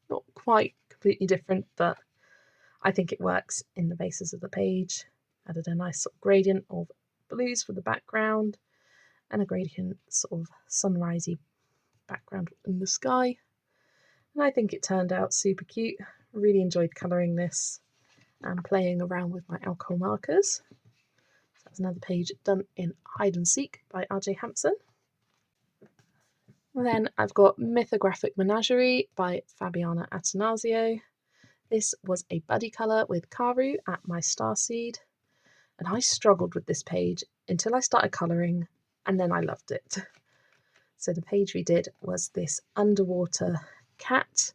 Speaker 1: Not quite completely different, but I think it works in the bases of the page. Added a nice sort of gradient of blues for the background and a gradient sort of sunrisey background in the sky. And I think it turned out super cute. Really enjoyed colouring this and playing around with my alcohol markers. So that's another page done in Hide and Seek by R.J. Hampson. Then I've got Mythographic Menagerie by Fabiana Attanasio. This was a buddy colour with Karu at my Starseed, and I struggled with this page until I started colouring, and then I loved it. So the page we did was this underwater cat,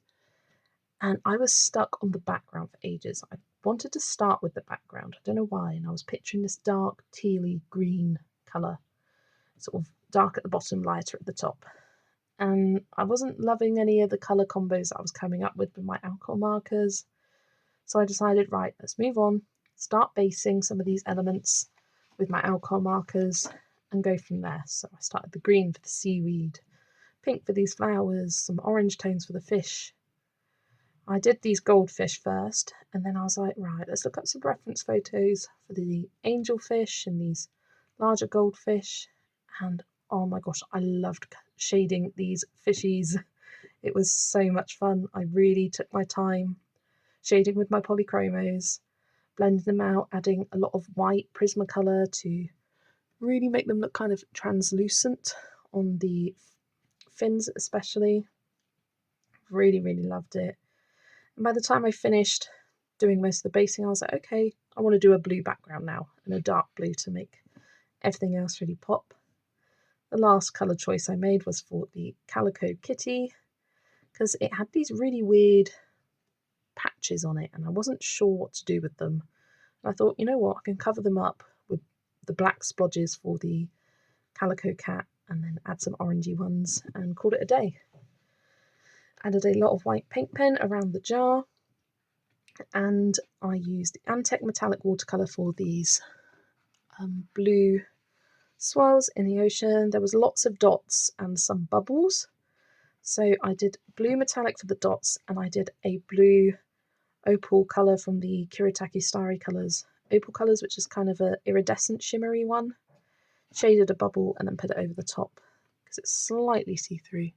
Speaker 1: and I was stuck on the background for ages. I wanted to start with the background, I don't know why, and I was picturing this dark tealy green colour, sort of dark at the bottom, lighter at the top. And I wasn't loving any of the colour combos that I was coming up with my alcohol markers. So I decided, right, let's move on, start basing some of these elements with my alcohol markers and go from there. So I started the green for the seaweed, pink for these flowers, some orange tones for the fish. I did these goldfish first, and then I was like, right, let's look up some reference photos for the angelfish and these larger goldfish. And oh my gosh, I loved shading these fishies. It was so much fun. I really took my time shading with my polychromos, blending them out, adding a lot of white Prismacolor to really make them look kind of translucent on the fins especially. Really, really loved it. And by the time I finished doing most of the basing, I was like, okay, I want to do a blue background now, and a dark blue to make everything else really pop. The last colour choice I made was for the Calico Kitty, because it had these really weird patches on it, and I wasn't sure what to do with them. And I thought, you know what, I can cover them up with the black splodges for the Calico Cat, and then add some orangey ones, and call it a day. Added a lot of white paint pen around the jar, and I used the Antec metallic watercolour for these blue swirls in the ocean. There was lots of dots and some bubbles, so I did blue metallic for the dots, and I did a blue opal colour from the Kuretake Starry Colours opal colours, which is kind of a iridescent shimmery one. Shaded a bubble and then put it over the top because it's slightly see-through,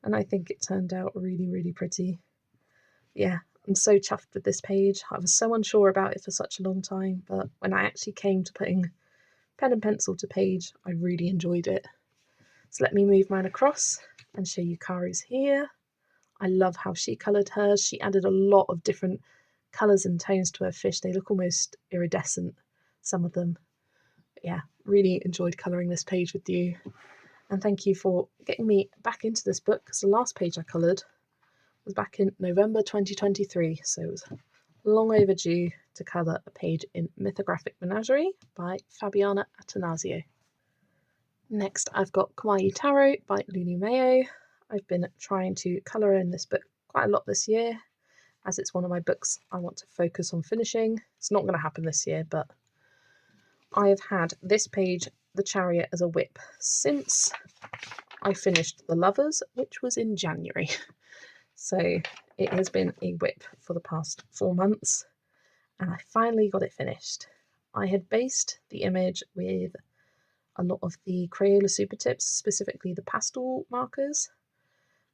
Speaker 1: and I think it turned out really, really pretty. Yeah, I'm so chuffed with this page. I was so unsure about it for such a long time, but when I actually came to putting pen and pencil to page, I really enjoyed it. So let me move mine across and show you Karu's here. I love how she coloured hers. She added a lot of different colours and tones to her fish. They look almost iridescent, some of them. But yeah, really enjoyed colouring this page with you. And thank you for getting me back into this book, because the last page I coloured was back in November 2023, so it was long overdue to colour a page in Mythographic Menagerie by Fabiana Attanasio. Next I've got Kawaii Taro by Lulu Mayo. I've been trying to colour in this book quite a lot this year, as it's one of my books I want to focus on finishing. It's not going to happen this year, but I have had this page, The Chariot, as a whip since I finished The Lovers, which was in January. So it has been a whip for the past 4 months, and I finally got it finished. I had based the image with a lot of the Crayola Super Tips, specifically the pastel markers.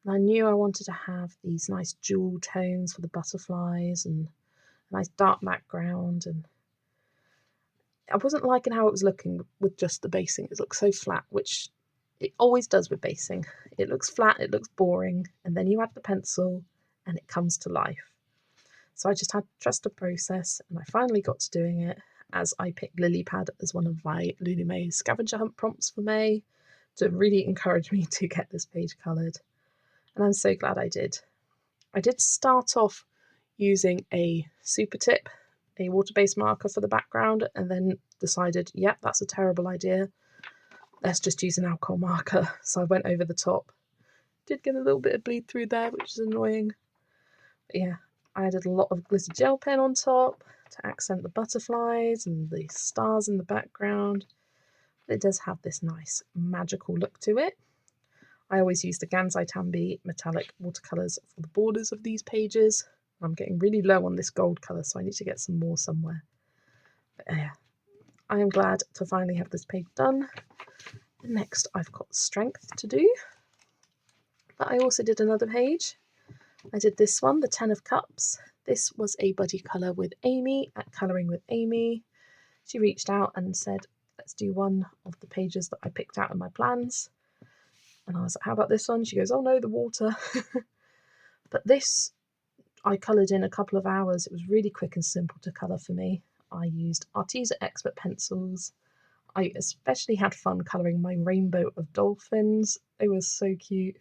Speaker 1: And I knew I wanted to have these nice jewel tones for the butterflies and a nice dark background, and I wasn't liking how it was looking with just the basing. It looked so flat, which it always does with basing. It looks flat, it looks boring, and then you add the pencil and it comes to life. So I just had to trust the process, and I finally got to doing it as I picked Lilypad as one of my Lulu May scavenger hunt prompts for May to really encourage me to get this page coloured. And I'm so glad I did. I did start off using a super tip, a water-based marker for the background, and then decided, yep, that's a terrible idea. Let's just use an alcohol marker. So I went over the top. Did get a little bit of bleed through there, which is annoying. But yeah, I added a lot of glitter gel pen on top to accent the butterflies and the stars in the background. It does have this nice magical look to it. I always use the Gansai Tambi metallic watercolours for the borders of these pages. I'm getting really low on this gold colour, so I need to get some more somewhere. But yeah, I am glad to finally have this page done. Next, I've got strength to do. But I also did another page. I did this one, the 10 of Cups. This was a buddy colour with Amy at Colouring with Amy. She reached out and said, let's do one of the pages that I picked out in my plans. And I was like, how about this one? She goes, oh no, the water. But this I coloured in a couple of hours. It was really quick and simple to colour for me. I used Arteza Expert pencils. I especially had fun colouring my rainbow of dolphins. It was so cute.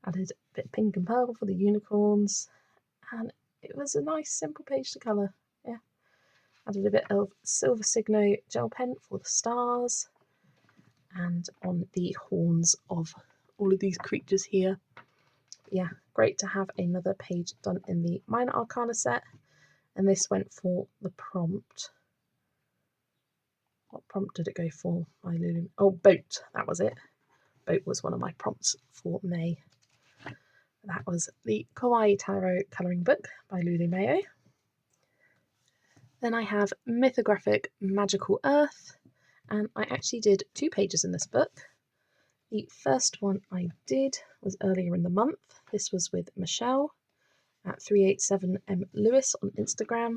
Speaker 1: Added a bit of pink and purple for the unicorns. And it was a nice simple page to colour. Yeah. Added a bit of Silver Signo gel pen for the stars. And on the horns of all of these creatures here. Yeah, great to have another page done in the Minor Arcana set. And this went for the prompt. What prompt did it go for? Oh, Boat, that was it. Boat was one of my prompts for May. That was the Kawaii Tarot colouring book by Lulu Mayo. Then I have Mythographic Magical Earth, and I actually did 2 pages in this book. The first one I did was earlier in the month. This was with Michelle at 387M Lewis on Instagram.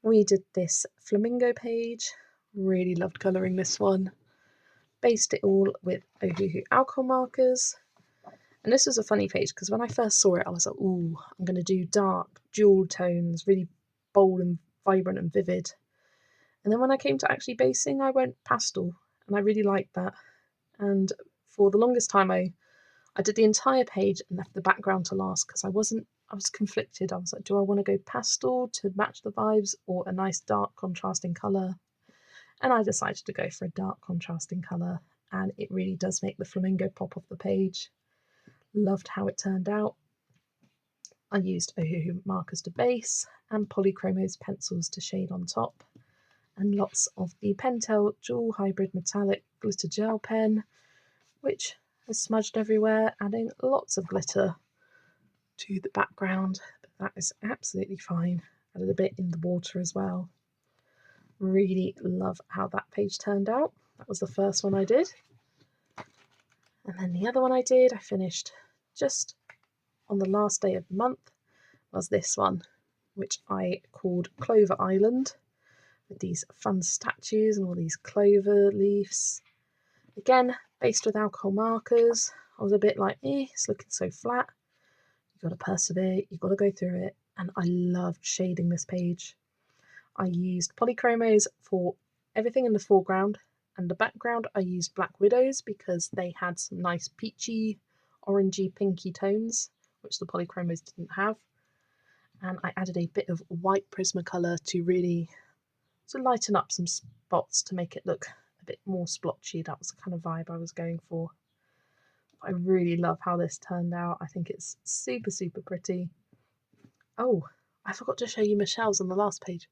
Speaker 1: We did this flamingo page. Really loved colouring this one. Based it all with Ohuhu alcohol markers. And this was a funny page because when I first saw it, I was like, ooh, I'm going to do dark jewel tones, really bold and vibrant and vivid. And then when I came to actually basing, I went pastel, and I really liked that. And for the longest time, I did the entire page and left the background to last because I was conflicted. I was like, do I want to go pastel to match the vibes or a nice dark contrasting colour? And I decided to go for a dark contrasting colour, and it really does make the flamingo pop off the page. Loved how it turned out. I used Ohuhu markers to base and Polychromos pencils to shade on top, and lots of the Pentel Jewel Hybrid Metallic Glitter Gel Pen, which has smudged everywhere, adding lots of glitter to the background, but that is absolutely fine. Added a bit in the water as well. Really love how that page turned out. That was the first one I did. And then the other one I did, I finished just on the last day of the month, was this one, which I called Clover Island, with these fun statues and all these clover leaves. Again, based with alcohol markers. I was a bit like, it's looking so flat. You've got to persevere, you've got to go through it. And I loved shading this page. I used Polychromos for everything in the foreground, and the background I used Black Widows because they had some nice peachy, orangey, pinky tones, which the Polychromos didn't have. And I added a bit of white Prismacolor to lighten up some spots to make it look a bit more splotchy. That was the kind of vibe I was going for. I really love how this turned out. I think it's super, super pretty. Oh, I forgot to show you Michelle's on the last page.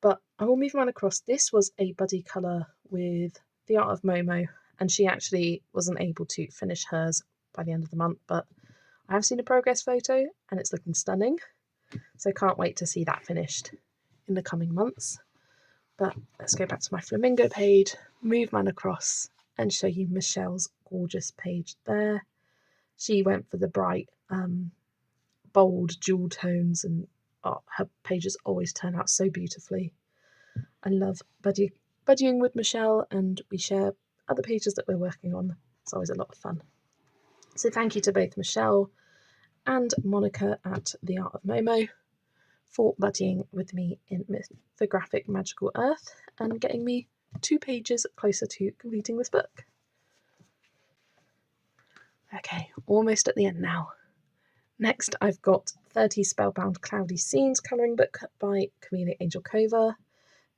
Speaker 1: But I will move mine across. This was a buddy colour with The Art of Momo, and she actually wasn't able to finish hers by the end of the month, but I have seen a progress photo and it's looking stunning. So can't wait to see that finished in the coming months. But let's go back to my flamingo page, move mine across and show you Michelle's gorgeous page there. She went for the bright, bold jewel tones, and her pages always turn out so beautifully. I love buddying with Michelle, and we share other pages that we're working on. It's always a lot of fun. So thank you to both Michelle and Monica at The Art of Momo for buddying with me in Mythographic Magical Earth and getting me 2 pages closer to completing this book. Okay, almost at the end now. Next, I've got 30 Spellbound Cloudy Scenes colouring book by Camellia Angel-Cova.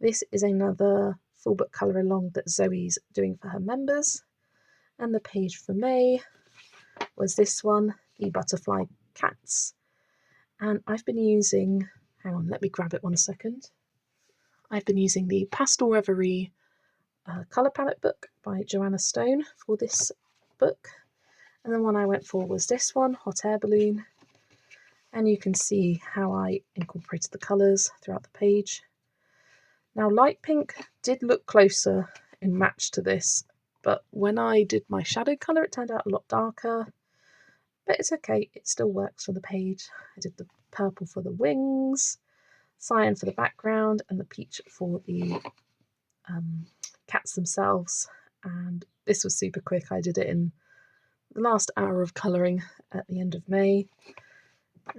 Speaker 1: This is another full book colour along that Zoe's doing for her members. And the page for May was this one, the Butterfly Cats. And I've been using, hang on, let me grab it 1 second. I've been using the Pastel Reverie colour palette book by Joanna Stone for this book. And the one I went for was this one, Hot Air Balloon. And you can see how I incorporated the colours throughout the page. Now, light pink did look closer in match to this, but when I did my shadow colour, it turned out a lot darker. But it's okay, it still works for the page. I did the purple for the wings, cyan for the background, and the peach for the cats themselves. And this was super quick. I did it in the last hour of colouring at the end of May.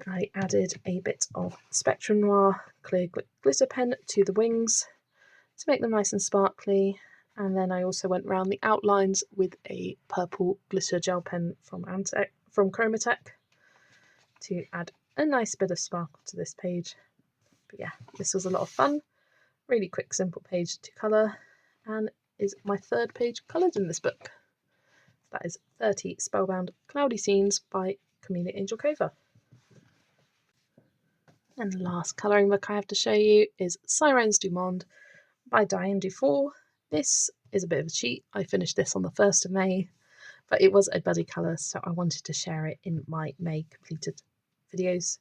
Speaker 1: I added a bit of Spectrum Noir clear glitter pen to the wings to make them nice and sparkly, and then I also went round the outlines with a purple glitter gel pen from Chromatech to add a nice bit of sparkle to this page. But yeah, this was a lot of fun. Really quick, simple page to colour, and is my 3rd page coloured in this book. That is 30 Spellbound Cloudy Scenes by Camellia Angel-Cova. And the last colouring book I have to show you is Sirens du Monde by Diane Dufour. This is a bit of a cheat. I finished this on the 1st of May, but it was a buddy colour, so I wanted to share it in my May completed videos.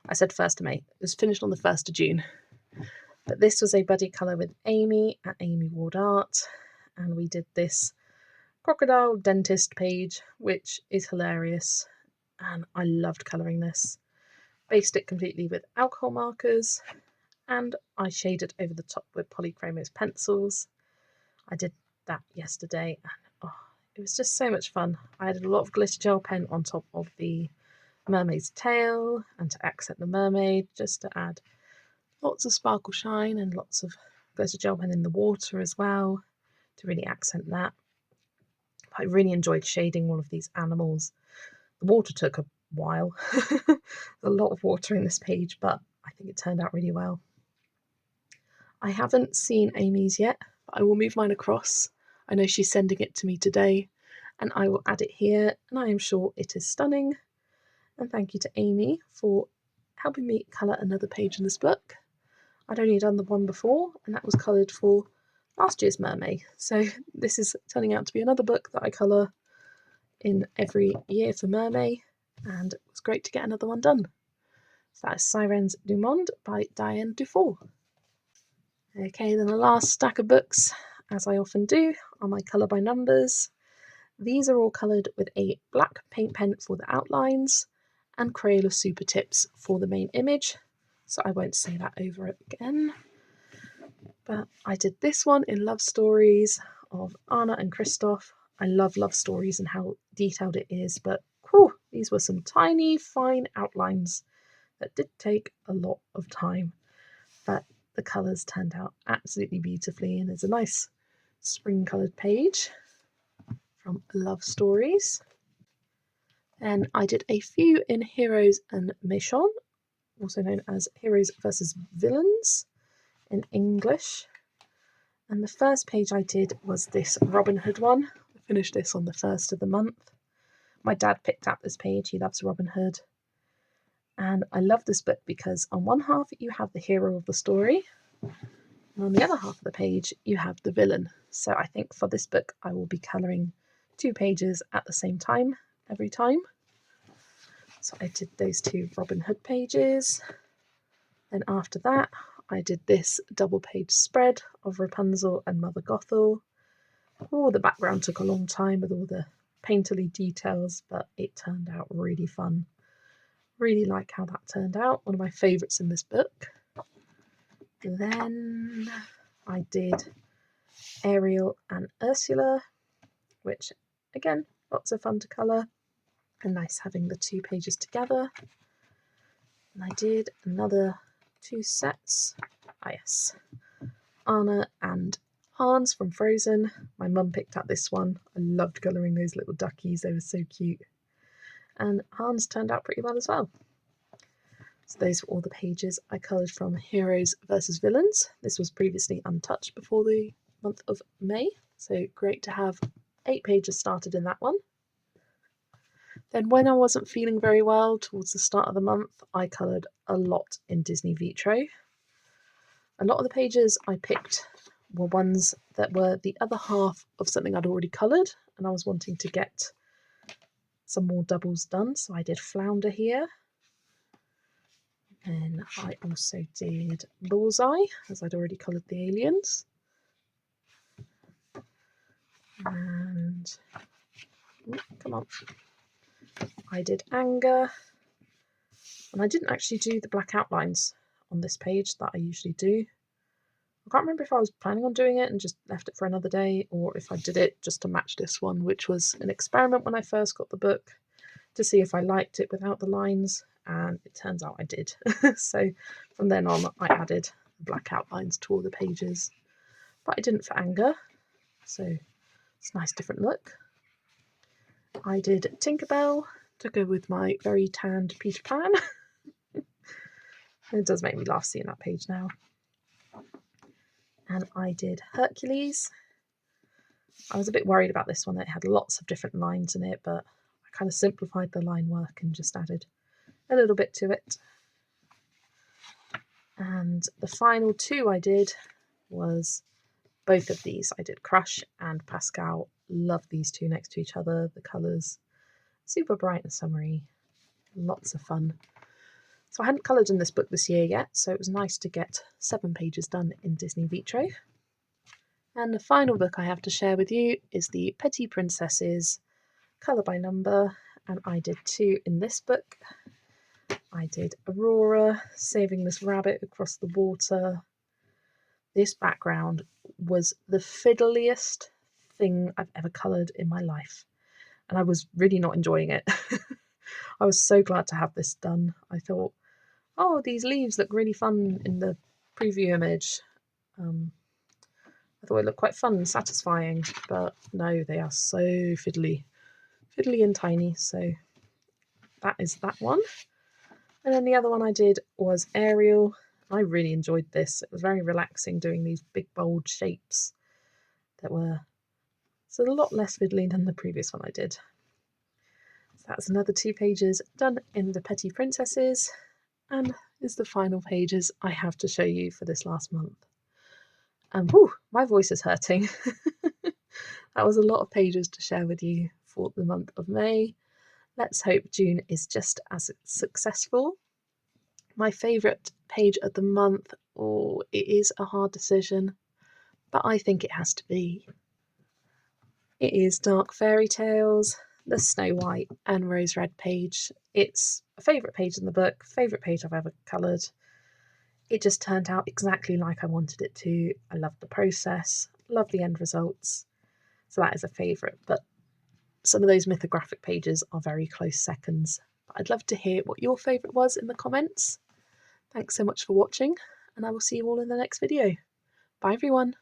Speaker 1: I said 1st of May. It was finished on the 1st of June. But this was a buddy colour with Amy at Amy Ward Art, and we did this crocodile dentist page, which is hilarious, and I loved colouring this. Based it completely with alcohol markers, and I shaded over the top with Polychromos pencils. I did that yesterday, and it was just so much fun. I added a lot of glitter gel pen on top of the mermaid's tail, and to accent the mermaid, just to add lots of sparkle shine, and lots of glitter gel pen in the water as well, to really accent that. I really enjoyed shading all of these animals. The water took a while. There's a lot of water in this page, but I think it turned out really well. I haven't seen Amy's yet, but I will move mine across. I know she's sending it to me today, and I will add it here, and I am sure it is stunning. And thank you to Amy for helping me colour another page in this book. I'd only done the one before, and that was coloured for last year's Mermaid. So this is turning out to be another book that I colour in every year for Mermaid, and it was great to get another one done. So that is Sirens du Monde by Diane Dufour. Okay, then the last stack of books, as I often do, are my colour by numbers. These are all coloured with a black paint pen for the outlines and Crayola Super Tips for the main image, so I won't say that over again. But I did this one in Love Stories of Anna and Christoph. I love Love Stories and how detailed it is, but whew, these were some tiny, fine outlines that did take a lot of time. But the colours turned out absolutely beautifully, and there's a nice spring coloured page from Love Stories. And I did a few in Heroes and Méchants, also known as Heroes versus Villains in English. And the first page I did was this Robin Hood one. I finished this on the 1st of the month. My dad picked up this page, he loves Robin Hood. And I love this book because on one half you have the hero of the story, and on the other half of the page you have the villain. So I think for this book I will be colouring 2 pages at the same time every time. So I did those 2 Robin Hood pages. Then after that I did this double page spread of Rapunzel and Mother Gothel. Oh, the background took a long time with all the painterly details, but it turned out really fun. Really like how that turned out. One of my favourites in this book. Then I did Ariel and Ursula, which again, lots of fun to colour and nice having the 2 pages together. And I did another 2 sets. Ah yes, Anna and Hans from Frozen. My mum picked out this one. I loved colouring those little duckies, they were so cute. And Hans turned out pretty well as well. So those were all the pages I coloured from Heroes vs Villains. This was previously untouched before the month of May, so great to have 8 pages started in that one. Then when I wasn't feeling very well towards the start of the month, I coloured a lot in Disney Vitro. A lot of the pages I picked were ones that were the other half of something I'd already coloured, and I was wanting to get some more doubles done, so I did Flounder here. And I also did Bullseye, as I'd already coloured the aliens. And, come on, I did Anger. And I didn't actually do the black outlines on this page that I usually do. I can't remember if I was planning on doing it and just left it for another day, or if I did it just to match this one, which was an experiment when I first got the book to see if I liked it without the lines. And it turns out I did. So from then on I added black outlines to all the pages, but I didn't for Anger, so it's a nice different look. I did Tinkerbell to go with my very tanned Peter Pan. It does make me laugh seeing that page now. And I did Hercules. I was a bit worried about this one, it had lots of different lines in it, but I kind of simplified the line work and just added a little bit to it. And the final 2 I did was both of these. I did Crush and Pascal. Love these 2 next to each other. The colours super bright and summery. Lots of fun. So I hadn't coloured in this book this year yet, so it was nice to get 7 pages done in Disney Vitro. And the final book I have to share with you is the Petite Princesses, colour by number, and I did 2 in this book. I did Aurora saving this rabbit across the water. This background was the fiddliest thing I've ever coloured in my life, and I was really not enjoying it. I was so glad to have this done. I thought, oh, these leaves look really fun in the preview image. I thought it looked quite fun and satisfying, but no, they are so fiddly and tiny. So that is that one. And then the other one I did was Ariel. I really enjoyed this. It was very relaxing doing these big bold shapes that were a lot less fiddly than the previous one I did. So that's another 2 pages done in the Petite Princesses, and is the final pages I have to show you for this last month. And whew, my voice is hurting. That was a lot of pages to share with you for the month of May. Let's hope June is just as successful. My favourite page of the month, oh, it is a hard decision, but I think it has to be. It is Dark Fairy Tales, the Snow White and Rose Red page. It's a favourite page in the book, favourite page I've ever coloured. It just turned out exactly like I wanted it to. I loved the process, loved the end results. So that is a favourite, but some of those mythographic pages are very close seconds. But I'd love to hear what your favourite was in the comments. Thanks so much for watching, and I will see you all in the next video. Bye everyone.